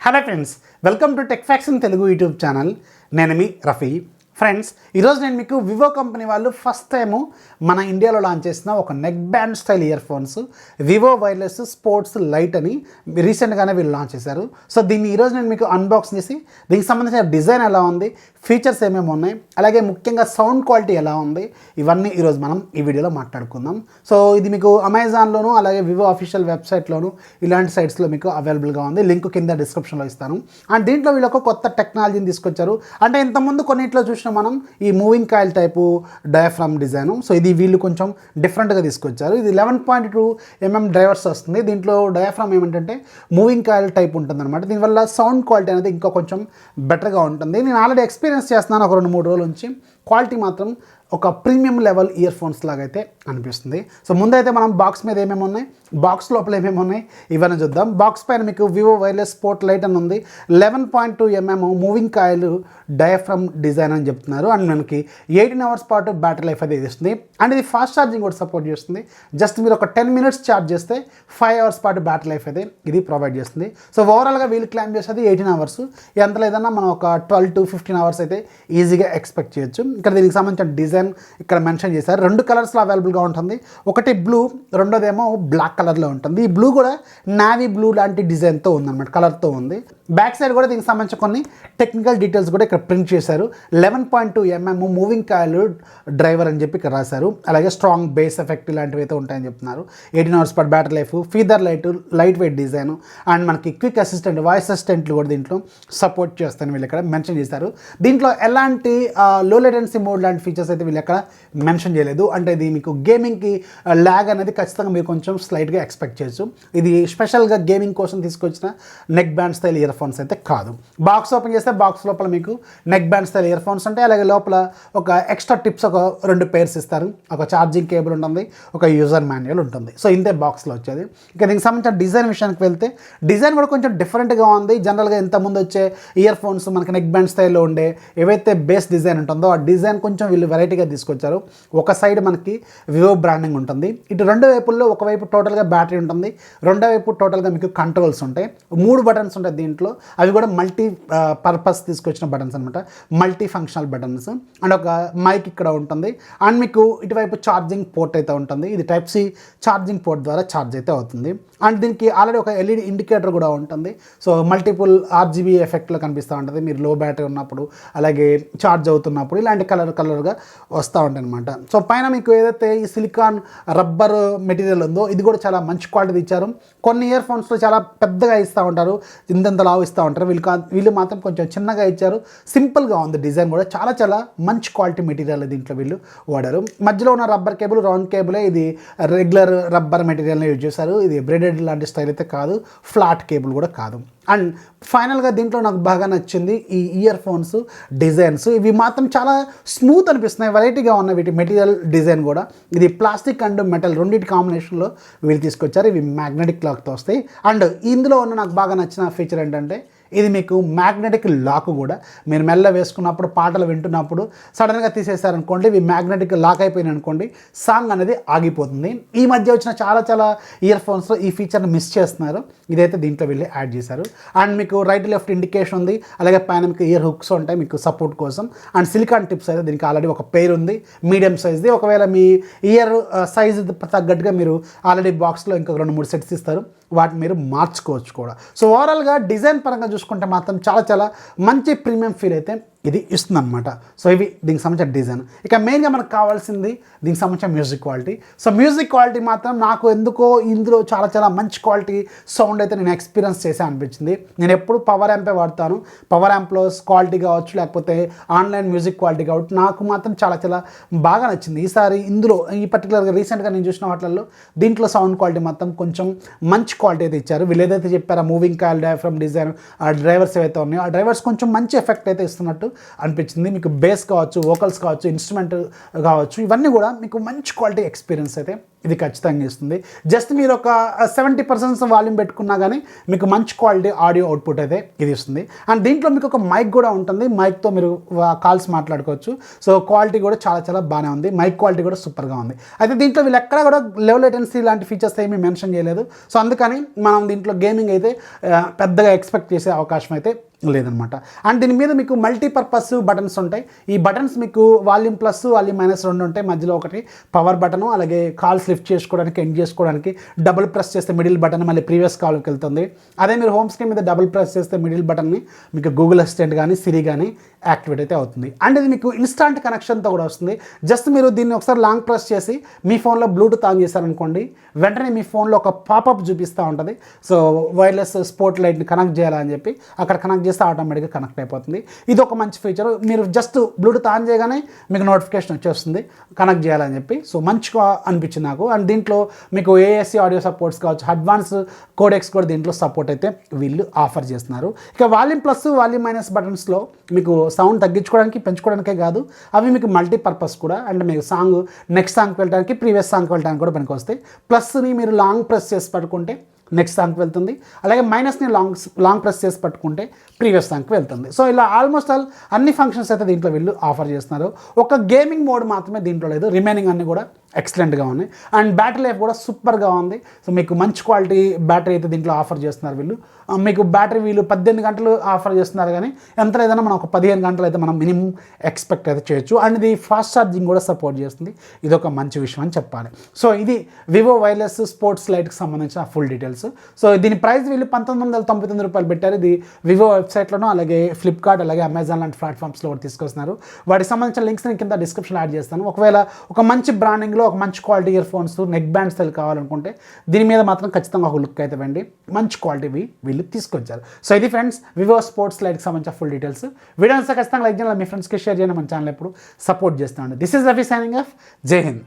Hello friends, welcome to Techfox in Telugu YouTube channel. నేను మీ Rafi. Friends, ఈరోజు నేను మీకు వివో కంపెనీ వాళ్ళు ఫస్ట్ టైము మన ఇండియాలో లాంచ్ చేసిన ఒక neck band style ear phones Vivo wireless sports lite అని రీసెంట్గానే వీళ్ళు లాంచ్ చేశారు. సో దీన్ని ఈరోజు నేను మీకు అన్బాక్స్ చేసి దీనికి సంబంధించిన డిజైన్ ఎలా ఉంది, ఫీచర్స్ ఏమేమి ఉన్నాయి, అలాగే ముఖ్యంగా సౌండ్ క్వాలిటీ ఎలా ఉంది, ఇవన్నీ ఈరోజు మనం ఈ వీడియోలో మాట్లాడుకుందాం. సో ఇది మీకు అమెజాన్లోను అలాగే వివో అఫీషియల్ వెబ్సైట్లోను ఇలాంటి సైట్స్లో మీకు అవైలబుల్గా ఉంది. లింక్ కింద డిస్క్రిప్షన్లో ఇస్తాను. అండ్ దీంట్లో వీళ్ళు ఒక కొత్త టెక్నాలజీని తీసుకొచ్చారు. అంటే ఇంతకుముందు కొన్నిట్లో చూసిన మనం ఈ moving coil type diaphragm design. So ఇది వీళ్ళు కొంచెం డిఫరెంట్గా తీసుకొచ్చారు. ఇది 11.2 mm డ్రైవర్స్ వస్తుంది. దీంట్లో డయాఫ్రామ్ ఏమిటంటే మూవింగ్ కాయిల్ టైప్ ఉంటుంది అనమాట. దీనివల్ల సౌండ్ క్వాలిటీ అనేది ఇంకా కొంచెం బెటర్గా ఉంటుంది. నేను ఆల్రెడీ ఎక్స్పీరియన్స్ చేస్తున్నాను ఒక 2-3 రోజుల నుంచి. క్వాలిటీ మాత్రం ఒక ప్రీమియం లెవెల్ ఇయర్ ఫోన్స్ లాగా అయితే అనిపిస్తుంది. సో ముందైతే మనం బాక్స్ మీద ఏమేమి ఉన్నాయి, బాక్స్ లోపల ఏమేమి ఉన్నాయి ఇవన్నీ చూద్దాం. బాక్స్ పైన మీకు వివో వైర్లెస్ స్పోర్ట్ లైట్ అని ఉంది. 11.2 mm moving coil diaphragm design అని చెప్తున్నారు. అండ్ మనకి 18 hours పాటు బ్యాటరీ లైఫ్ అయితే ఇస్తుంది. అండ్ ఇది ఫాస్ట్ ఛార్జింగ్ కూడా సపోర్ట్ చేస్తుంది. జస్ట్ మీరు ఒక 10 minutes ఛార్జ్ చేస్తే 5 hours పాటు బ్యాటరీ లైఫ్ అయితే ఇది ప్రొవైడ్ చేస్తుంది. సో ఓవరాల్గా వీళ్ళు క్లైమ్ చేసేది 18 hours. ఎంత లేదన్నా మనం ఒక 12 to 15 hours అయితే ఈజీగా ఎక్స్పెక్ట్ చేయొచ్చు. ఇక్కడ దీనికి సంబంధించిన డిజైన్ ఇక్కడ మెన్షన్ చేశారు. 2 కలర్స్లో అవైలబుల్గా ఉంటుంది. ఒకటి బ్లూ, రెండోదేమో బ్లాక్ కలర్లో ఉంటుంది. ఈ బ్లూ కూడా నావీ బ్లూ లాంటి డిజైన్తో ఉందన్నమాట, కలర్తో ఉంది. బ్యాక్ సైడ్ కూడా దీనికి సంబంధించిన కొన్ని టెక్నికల్ డీటెయిల్స్ కూడా ఇక్కడ ప్రింట్ చేశారు. 11.2 mm మూవింగ్ కాయిల్ డ్రైవర్ అని చెప్పి ఇక్కడ రాశారు. అలాగే స్ట్రాంగ్ బేస్ ఎఫెక్ట్ ఇలాంటివి అయితే ఉంటాయని చెప్తున్నారు. 18 hours పాటు battery life, feather light weight design and మనకి క్విక్ అసిస్టెంట్, వాయిస్ అసిస్టెంట్లు కూడా దీంట్లో సపోర్ట్ చేస్తాను వీళ్ళు ఇక్కడ మెన్షన్ చేశారు. దీంట్లో ఎలాంటి లో లేటెన్సీ మోడ్ లాంటి ఫీచర్స్ అయితే వీళ్ళు ఎక్కడ మెన్షన్ చేయలేదు. అంటే ఇది మీకు గేమింగ్కి ల్యాగ్ అనేది ఖచ్చితంగా మీరు కొంచెం స్లైట్గా ఎక్స్పెక్ట్ చేయొచ్చు. ఇది స్పెషల్గా గేమింగ్ కోసం తీసుకొచ్చిన neck band style ear phones అయితే కాదు. బాక్స్ ఓపెన్ చేస్తే బాక్స్ లోపల మీకు neck band style ear phones ఉంటాయి. అలాగే లోపల ఒక ఎక్స్ట్రా టిప్స్ ఒక 2 pairs ఇస్తారు. ఒక ఛార్జింగ్ కేబుల్ ఉంటుంది, ఒక యూజర్ మాన్యువల్ ఉంటుంది. సో ఇంతే బాక్స్లో వచ్చేది. ఇక దీనికి సంబంధించిన డిజైన్ విషయానికి వెళ్తే డిజైన్ కూడా కొంచెం డిఫరెంట్గా ఉంది. జనరల్గా ఇంతకుముందు వచ్చే ఇయర్ ఫోన్స్ మనకి నెక్ బ్యాండ్ స్టైల్లో ఉండే ఏవైతే బేస్ డిజైన్ ఉంటుందో ఆ డిజైన్ కొంచెం వీళ్ళు వెరైటీగా తీసుకొచ్చారు. ఒక సైడ్ మనకి వివో బ్రాండింగ్ ఉంటుంది. ఇటు 2 వైపుల్లో ఒకవైపు టోటల్గా బ్యాటరీ ఉంటుంది, రెండో వైపు టోటల్గా మీకు కంట్రోల్స్ ఉంటాయి. 3 buttons ఉంటాయి దీంట్లో. అవి కూడా మల్టీ పర్పస్ తీసుకొచ్చిన బటన్స్ అనమాట, మల్టీ ఫంక్షనల్ బటన్స్. అండ్ ఒక మైక్ ఇక్కడ ఉంటుంది. అండ్ మీకు ఇటువైపు ఛార్జింగ్ పోర్ట్ అయితే ఉంటుంది. ఇది Type-C ఛార్జింగ్ పోర్ట్ ద్వారా ఛార్జ్ అయితే అవుతుంది. అండ్ దీనికి ఆల్రెడీ ఒక LED ఇండికేటర్ కూడా ఉంటుంది. సో మల్టిపుల్ RGB ఎఫెక్ట్లో కనిపిస్తూ ఉంటుంది మీరు లో బ్యాటరీ ఉన్నప్పుడు, అలాగే ఛార్జ్ అవుతున్నప్పుడు ఇలాంటి కలర్గా వస్తూ ఉంటాయి అనమాట. సో పైన మీకు ఏదైతే ఈ సిలికాన్ రబ్బర్ మెటీరియల్ ఉందో ఇది కూడా చాలా మంచి క్వాలిటీ ఇచ్చారు. కొన్ని ఇయర్ ఫోన్స్లో చాలా పెద్దగా ఇస్తూ ఉంటారు, ఇంతంత లావు ఇస్తూ ఉంటారు. వీళ్ళు మాత్రం కొంచెం చిన్నగా ఇచ్చారు. సింపుల్గా ఉంది డిజైన్ కూడా. చాలా మంచి క్వాలిటీ మెటీరియల్ దీంట్లో వీళ్ళు వాడారు. మధ్యలో ఉన్న రబ్బర్ కేబుల్ రౌండ్ కేబులే, ఇది రెగ్యులర్ రబ్బర్ మెటీరియల్ని యూజ్ చేశారు. ఇది బ్రేడెడ్ లాంటి స్టైల్ అయితే కాదు, ఫ్లాట్ కేబుల్ కూడా కాదు. అండ్ ఫైనల్గా దీంట్లో నాకు బాగా నచ్చింది ఈ ఇయర్ ఫోన్స్ డిజైన్స్. ఇవి మాత్రం చాలా స్మూత్ అనిపిస్తున్నాయి, వెరైటీగా ఉన్నాయి వీటి మెటీరియల్ డిజైన్ కూడా. ఇది ప్లాస్టిక్ అండ్ మెటల్ రెండింటి కాంబినేషన్లో వీళ్ళు తీసుకొచ్చారు. ఇవి మ్యాగ్నెటిక్ లాక్తో వస్తాయి. అండ్ ఇందులో ఉన్న నాకు బాగా నచ్చిన ఫీచర్ ఏంటంటే ఇది మీకు మ్యాగ్నెటిక్ లాక్ కూడా. మీరు మెల్ల వేసుకున్నప్పుడు, పాటలు వింటున్నప్పుడు సడన్గా తీసేస్తారనుకోండి, ఇవి మ్యాగ్నెటిక్ లాక్ అయిపోయినాయి అనుకోండి, సాంగ్ అనేది ఆగిపోతుంది. ఈ మధ్య వచ్చిన చాలా ఇయర్ ఫోన్స్లో ఈ ఫీచర్ని మిస్ చేస్తున్నారు. ఇదైతే దీంట్లో వీళ్ళు యాడ్ చేశారు. అండ్ మీకు రైట్ లెఫ్ట్ ఇండికేషన్ ఉంది. అలాగే పైన మీకు ఇయర్ హుక్స్ ఉంటాయి మీకు సపోర్ట్ కోసం. అండ్ సిలికాన్ టిప్స్ అయితే దీనికి ఆల్రెడీ ఒక పేరు ఉంది, మీడియం సైజ్ది. ఒకవేళ మీ ఇయర్ సైజ్ తగ్గట్టుగా మీరు ఆల్రెడీ బాక్స్లో ఇంకొక 2-3 sets ఇస్తారు, వాటిని మీరు మార్చుకోవచ్చు కూడా. సో ఓవరాల్గా డిజైన్ పరంగా చూసుకుంటే మాత్రం చాలా మంచి ప్రీమియం ఫీల్ అయితే ఇది ఇస్తుంది అనమాట. సో ఇవి దీనికి సంబంధించిన డిజైన్. ఇక మెయిన్గా మనకు కావాల్సింది దీనికి సంబంధించిన music quality. So music quality మాత్రం నాకు ఎందుకో ఇందులో చాలా మంచి క్వాలిటీ సౌండ్ అయితే నేను ఎక్స్పీరియన్స్ చేసే అనిపించింది. నేను ఎప్పుడు పవర్ యాంపే వాడతాను. పవర్ యాంప్లో క్వాలిటీ కావచ్చు, లేకపోతే ఆన్లైన్ మ్యూజిక్ క్వాలిటీ కావచ్చు, నాకు మాత్రం చాలా బాగా నచ్చింది. ఈసారి ఇందులో ఈ పర్టికులర్గా రీసెంట్గా నేను చూసిన వాటిల్లో దీంట్లో సౌండ్ క్వాలిటీ మాత్రం కొంచెం మంచి క్వాలిటీ అయితే ఇచ్చారు. వీళ్ళు ఏదైతే చెప్పారో మూవింగ్ కాయిల్ డయాఫ్రమ్ డిజైన్, ఆ డ్రైవర్స్ ఏవైతే ఉన్నాయో ఆ డ్రైవర్స్ కొంచెం మంచి ఎఫెక్ట్ అయితే ఇస్తున్నట్టు అనిపించింది. మీకు బేస్ కావచ్చు, వోకల్స్ కావచ్చు, ఇన్స్ట్రుమెంట్ కావచ్చు, ఇవన్నీ కూడా మీకు మంచి క్వాలిటీ ఎక్స్పీరియన్స్ అయితే ఇది ఖచ్చితంగా ఇస్తుంది. జస్ట్ మీరు ఒక 70% వాల్యూమ్ పెట్టుకున్నా కానీ మీకు మంచి క్వాలిటీ ఆడియో అవుట్పుట్ అయితే ఇది ఇస్తుంది. అండ్ దీంట్లో మీకు ఒక మైక్ కూడా ఉంటుంది. మైక్తో మీరు కాల్స్ మాట్లాడుకోవచ్చు. సో క్వాలిటీ కూడా చాలా చాలా బాగానే ఉంది. మైక్ క్వాలిటీ కూడా సూపర్గా ఉంది. అయితే దీంట్లో వీళ్ళు ఎక్కడ కూడా లో లేటెన్సీ లాంటి ఫీచర్స్ ఏమీ మెన్షన్ చేయలేదు. సో అందుకని మనం దీంట్లో గేమింగ్ అయితే పెద్దగా ఎక్స్పెక్ట్ చేసే అవకాశం అయితే లేదనమాట. అండ్ దీని మీద మీకు మల్టీపర్పస్ బటన్స్ ఉంటాయి. ఈ బటన్స్ మీకు వాల్యూమ్ ప్లస్, వాల్యూమ్ మైనస్ రెండు ఉంటాయి. మధ్యలో ఒకటి పవర్ బటను, అలాగే కాల్స్ లిఫ్ట్ చేసుకోవడానికి, ఎండ్ చేసుకోవడానికి. డబుల్ ప్రెస్ చేస్తే మిడిల్ బటన్ మళ్ళీ ప్రీవియస్ కాల్కి వెళ్తుంది. అదే మీరు హోమ్ స్క్రీన్ మీద డబుల్ ప్రెస్ చేస్తే మిడిల్ బటన్ని మీకు గూగుల్ అసిస్టెంట్ కానీ, సిరి కానీ యాక్టివేట్ అయితే అవుతుంది. అండ్ ఇది మీకు ఇన్స్టాంట్ కనెక్షన్తో కూడా వస్తుంది. జస్ట్ మీరు దీన్ని ఒకసారి లాంగ్ ప్రెస్ చేసి మీ ఫోన్లో బ్లూటూత్ ఆన్ చేశారనుకోండి, వెంటనే మీ ఫోన్లో ఒక పాపప్ చూపిస్తూ ఉంటుంది. సో వైర్లెస్ స్పోర్ట్ లైట్ని కనెక్ట్ చేయాలని చెప్పి అక్కడ కనెక్ట్ చేస్తే ఆటోమేటిక్గా కనెక్ట్ అయిపోతుంది. ఇది ఒక మంచి ఫీచర్. మీరు జస్ట్ బ్లూటూత్ ఆన్ చేయగానే మీకు నోటిఫికేషన్ వచ్చేస్తుంది కనెక్ట్ చేయాలని చెప్పి. సో మంచిగా అనిపించింది నాకు. అండ్ దీంట్లో మీకు ఏఎస్సి ఆడియో సపోర్ట్స్ కావచ్చు, అడ్వాన్స్ కోడెక్స్ కూడా దీంట్లో సపోర్ట్ అయితే వీళ్ళు ఆఫర్ చేస్తున్నారు. ఇక వాల్యూమ్ ప్లస్, వాల్యూమ్ మైనస్ బటన్స్లో మీకు సౌండ్ తగ్గించుకోవడానికి, పెంచుకోవడానికే కాదు, అవి మీకు మల్టీపర్పస్ కూడా. అంటే మీకు సాంగ్ నెక్స్ట్ సాంగ్కి వెళ్ళడానికి, ప్రీవియస్ సాంగ్కి వెళ్ళడానికి కూడా పనికి వస్తాయి. ప్లస్ని మీరు లాంగ్ ప్రెస్ చేసి పట్టుకుంటే నెక్స్ట్ సాంగ్కి వెళ్తుంది. అలాగే మైనస్ని లాంగ్ ప్రెస్ చేసి పట్టుకుంటే ప్రీవియస్ సాంగ్కి వెళ్తుంది. సో ఇలా ఆల్మోస్ట్ ఆల్ అన్ని ఫంక్షన్స్ అయితే దీంట్లో వీళ్ళు ఆఫర్ చేస్తున్నారు. ఒక గేమింగ్ మోడ్ మాత్రమే దీంట్లో లేదు, రిమైనింగ్ అన్నీ కూడా ఎక్సలెంట్గా ఉన్నాయి. అండ్ బ్యాటరీ లైఫ్ కూడా సూపర్గా ఉంది. సో మీకు మంచి క్వాలిటీ బ్యాటరీ అయితే దీంట్లో ఆఫర్ చేస్తున్నారు వీళ్ళు. మీకు బ్యాటరీ వీళ్ళు 18 గంటలు ఆఫర్ చేస్తున్నారు, కానీ ఎంత లేదన్నా మనం ఒక 15 గంటలు అయితే మనం మినిమం ఎక్స్పెక్ట్ అయితే చేయొచ్చు. అండ్ ఇది ఫాస్ట్ ఛార్జింగ్ కూడా సపోర్ట్ చేస్తుంది. ఇది ఒక మంచి విషయం అని చెప్పాలి. సో ఇది వివో వైర్లెస్ స్పోర్ట్స్ లైట్కి సంబంధించిన ఫుల్ డీటెయిల్స్. సో దీని ప్రైస్ వీళ్ళు 1999 రూపాయలు పెట్టారు. ఇది వివో వెబ్సైట్లోనూ, అలాగే ఫ్లిప్కార్ట్, అలాగే అమెజాన్ లాంటి ప్లాట్ఫామ్స్లో కూడా తీసుకొస్తున్నారు. వాటికి సంబంధించిన లింక్స్ నేను కింద డిస్క్రిప్షన్లో యాడ్ చేస్తాను. ఒకవేళ ఒక మంచి బ్రాండింగ్లో ఒక మంచి quality ear phones, neck band style కావాలనుకుంటే దీని మీద మాత్రం ఖచ్చితంగా ఒక లుక్ అయితే వెండి మంచి క్వాలిటీ వీళ్ళు తీసుకొచ్చారు. సో ఇది ఫ్రెండ్స్ వివో స్పోర్ట్స్ లైట్కి సంబంధించిన ఫుల్ డీటెయిల్స్. వీడియోస్ ఖచ్చితంగా లైక్ చేయాలి, మీ ఫ్రెండ్స్కి షేర్ చేయండి, మన ఛానల్ ఎప్పుడు సపోర్ట్ చేస్తాను. This is Rafi signing off. జై హింద్.